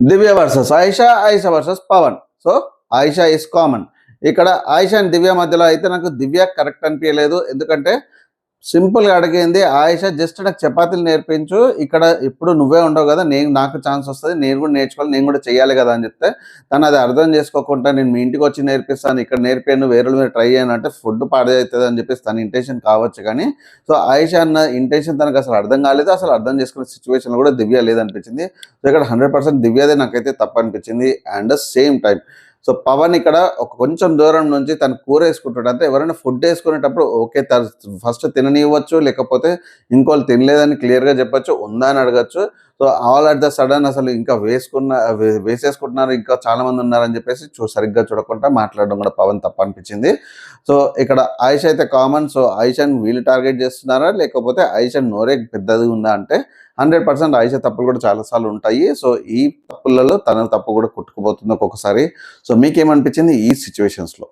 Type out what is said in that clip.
Divya versus Ayesha, Ayesha versus Pawan. So Ayesha is common. ఇక్కడ Ayesha and దివ్య మధ్యలో అయితే నాకు దివ్య కరెక్ట్ అనిపించలేదు. ఎందుకంటే సింపుల్గా అడిగింది ఆయిషా, జస్ట్ నాకు చపాతీలు నేర్పించు, ఇక్కడ ఇప్పుడు నువ్వే ఉండవు కదా, నాకు ఛాన్స్ వస్తుంది, నేను కూడా నేర్చుకోవాలి, నేను కూడా చేయాలి కదా అని చెప్తే తను అది అర్థం చేసుకోకుండా నేను మీ ఇంటికి వచ్చి నేర్పిస్తాను, ఇక్కడ నేర్పాను, వేరే మీరు ట్రై చేయను అంటే ఫుడ్ పాడవుతుంది అని చెప్పేసి తన ఇంటెన్షన్ కావచ్చు. కానీ సో ఆయిషా అన్న ఇంటెన్షన్ తనకు అసలు అర్థం కాలేదు, అసలు అర్థం చేసుకునే సిచ్యువేషన్ కూడా దివ్య లేదనిపించింది. సో ఇక్కడ 100% దివ్యదే నాకైతే తప్పు అనిపించింది. And same time so Pawan ఇక్కడ ఒక కొంచెం దూరం నుంచి తను కూర వేసుకుంటాడు, అంటే ఎవరైనా ఫుడ్ వేసుకునేటప్పుడు ఓకే ఫస్ట్ తిననివ్వచ్చు, లేకపోతే ఇంకోళ్ళు తినలేదని క్లియర్గా చెప్పచ్చు, ఉందా అని అడగచ్చు. So all at the sudden అసలు ఇంకా వేసేసుకుంటున్నారు, ఇంకా చాలా మంది ఉన్నారని చెప్పేసి సరిగ్గా చూడకుండా మాట్లాడడం కూడా పవన్ తప్ప అనిపించింది. సో ఇక్కడ ఆయిషా అయితే కామన్. సో ఆయిషాని వీళ్ళు టార్గెట్ చేస్తున్నారా, లేకపోతే ఆయిషా నోరే పెద్దది ఉందా అంటే 100% ఆయిషా తప్పులు కూడా చాలాసార్లు ఉంటాయి. సో ఈ తప్పులలో తన తప్పు కూడా కొట్టుకుపోతుంది ఒక్కొక్కసారి. సో మీకేమనిపించింది ఈ సిచ్యువేషన్స్లో?